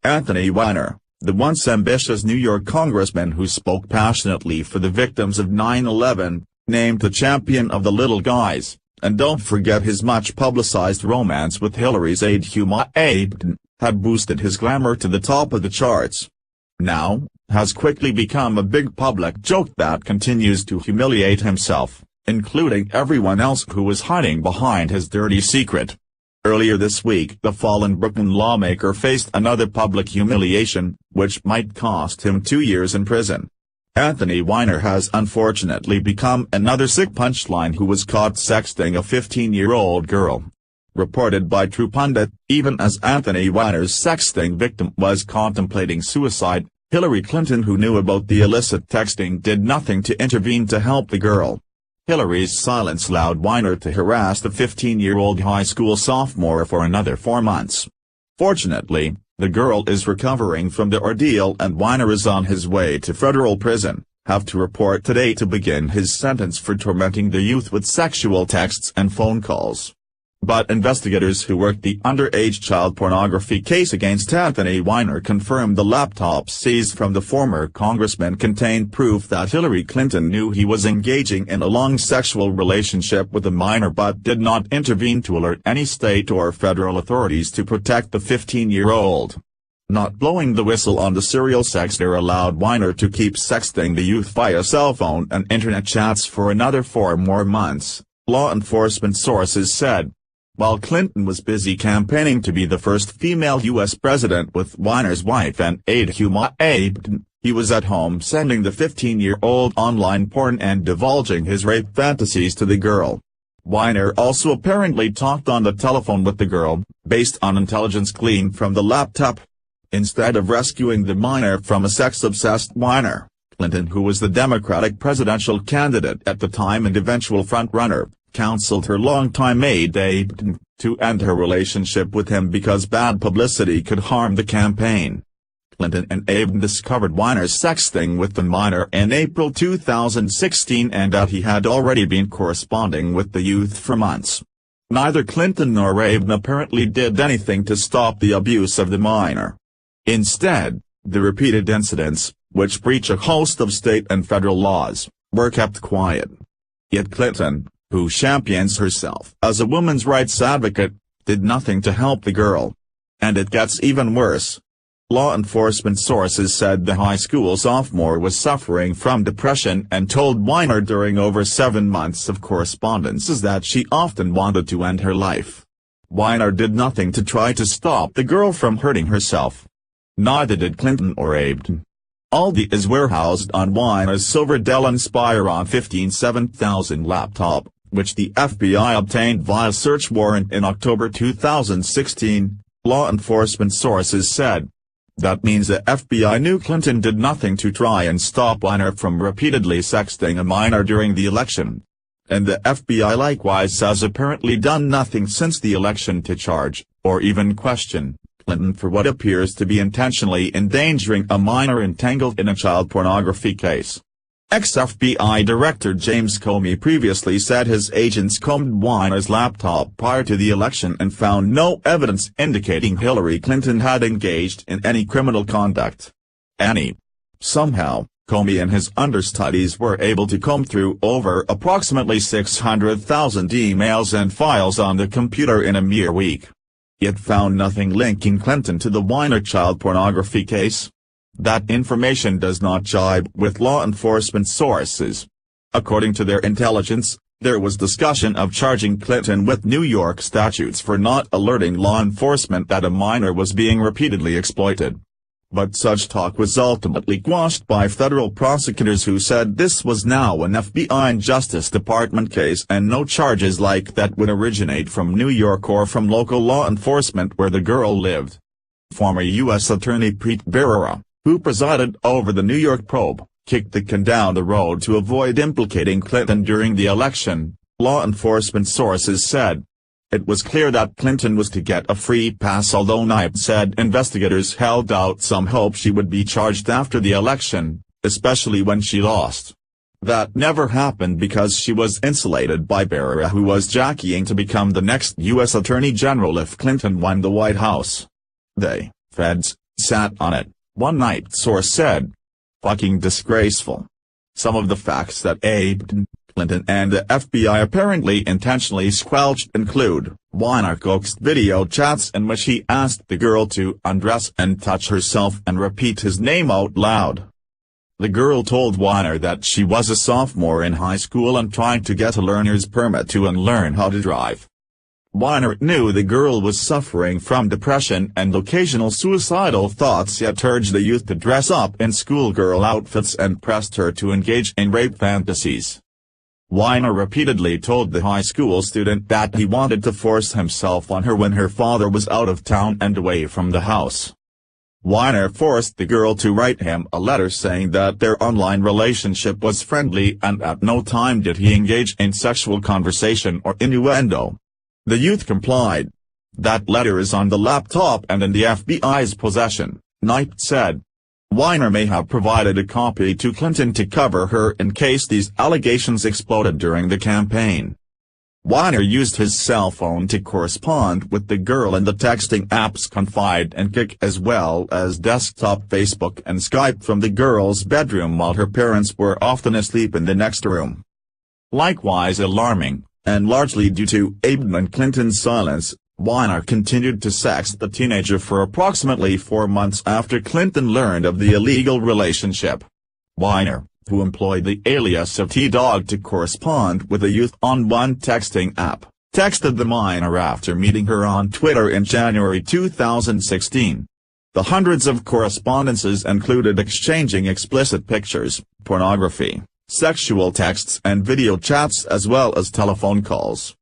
Anthony Weiner, the once ambitious New York congressman who spoke passionately for the victims of 9/11, named the champion of the little guys, and don't forget his much-publicized romance with Hillary's aide Huma Abedin, had boosted his glamour to the top of the charts. Now, has quickly become a big public joke that continues to humiliate himself, including everyone else who was hiding behind his dirty secret. Earlier this week, the fallen Brooklyn lawmaker faced another public humiliation, which might cost him 2 years in prison. Anthony Weiner has unfortunately become another sick punchline who was caught sexting a 15-year-old girl. Reported by True Pundit, even as Anthony Weiner's sexting victim was contemplating suicide, Hillary Clinton, who knew about the illicit texting, did nothing to intervene to help the girl. Hillary's silence allowed Weiner to harass the 15-year-old high school sophomore for another 4 months. Fortunately, the girl is recovering from the ordeal and Weiner is on his way to federal prison, have to report today to begin his sentence for tormenting the youth with sexual texts and phone calls. But investigators who worked the underage child pornography case against Anthony Weiner confirmed the laptop seized from the former congressman contained proof that Hillary Clinton knew he was engaging in a long sexual relationship with a minor but did not intervene to alert any state or federal authorities to protect the 15-year-old. Not blowing the whistle on the serial sexter allowed Weiner to keep sexting the youth via cell phone and internet chats for another 4 more months, law enforcement sources said. While Clinton was busy campaigning to be the first female U.S. president with Weiner's wife and aide Huma Abedin, he was at home sending the 15-year-old online porn and divulging his rape fantasies to the girl. Weiner also apparently talked on the telephone with the girl, based on intelligence gleaned from the laptop. Instead of rescuing the minor from a sex-obsessed Weiner, Clinton, who was the Democratic presidential candidate at the time and eventual front-runner, counseled her longtime aide Abedin to end her relationship with him because bad publicity could harm the campaign. Clinton and Abedin discovered Weiner's sexting with the minor in April 2016 and that he had already been corresponding with the youth for months. Neither Clinton nor Abedin apparently did anything to stop the abuse of the minor. Instead, the repeated incidents, which breach a host of state and federal laws, were kept quiet. Yet Clinton, who champions herself as a women's rights advocate, did nothing to help the girl. And it gets even worse. Law enforcement sources said the high school sophomore was suffering from depression and told Weiner during over 7 months of correspondences that she often wanted to end her life. Weiner did nothing to try to stop the girl from hurting herself. Neither did Clinton or Abedin. All the is warehoused on Weiner's silver Dell Inspiron 157000 laptop, which the FBI obtained via search warrant in October 2016, law enforcement sources said. That means the FBI knew Clinton did nothing to try and stop Weiner from repeatedly sexting a minor during the election. And the FBI likewise has apparently done nothing since the election to charge, or even question, Clinton for what appears to be intentionally endangering a minor entangled in a child pornography case. Ex-FBI Director James Comey previously said his agents combed Weiner's laptop prior to the election and found no evidence indicating Hillary Clinton had engaged in any criminal conduct. Somehow, Comey and his understudies were able to comb through over approximately 600,000 emails and files on the computer in a mere week. Yet found nothing linking Clinton to the Weiner child pornography case. That information does not jibe with law enforcement sources. According to their intelligence, there was discussion of charging Clinton with New York statutes for not alerting law enforcement that a minor was being repeatedly exploited. But such talk was ultimately quashed by federal prosecutors who said this was now an FBI and Justice Department case and no charges like that would originate from New York or from local law enforcement where the girl lived. Former U.S. Attorney Preet Bharara, who presided over the New York probe, kicked the can down the road to avoid implicating Clinton during the election, law enforcement sources said. It was clear that Clinton was to get a free pass, although Knight said investigators held out some hope she would be charged after the election, especially when she lost. That never happened because she was insulated by Bharara, who was jockeying to become the next U.S. Attorney General if Clinton won the White House. They, feds, sat on it, one night source said. Fucking disgraceful. Some of the facts that Abe, Clinton and the FBI apparently intentionally squelched include, Weiner coaxed video chats in which he asked the girl to undress and touch herself and repeat his name out loud. The girl told Weiner that she was a sophomore in high school and trying to get a learner's permit to unlearn how to drive. Weiner knew the girl was suffering from depression and occasional suicidal thoughts, yet urged the youth to dress up in schoolgirl outfits and pressed her to engage in rape fantasies. Weiner repeatedly told the high school student that he wanted to force himself on her when her father was out of town and away from the house. Weiner forced the girl to write him a letter saying that their online relationship was friendly and at no time did he engage in sexual conversation or innuendo. The youth complied. That letter is on the laptop and in the FBI's possession, Knight said. Weiner may have provided a copy to Clinton to cover her in case these allegations exploded during the campaign. Weiner used his cell phone to correspond with the girl in the texting apps Confide and Kik, as well as desktop Facebook and Skype from the girl's bedroom while her parents were often asleep in the next room. Likewise alarming, and largely due to Abe and Clinton's silence, Weiner continued to sext the teenager for approximately 4 months after Clinton learned of the illegal relationship. Weiner, who employed the alias of T-Dog to correspond with the youth on one texting app, texted the minor after meeting her on Twitter in January 2016. The hundreds of correspondences included exchanging explicit pictures, pornography, sexual texts and video chats as well as telephone calls.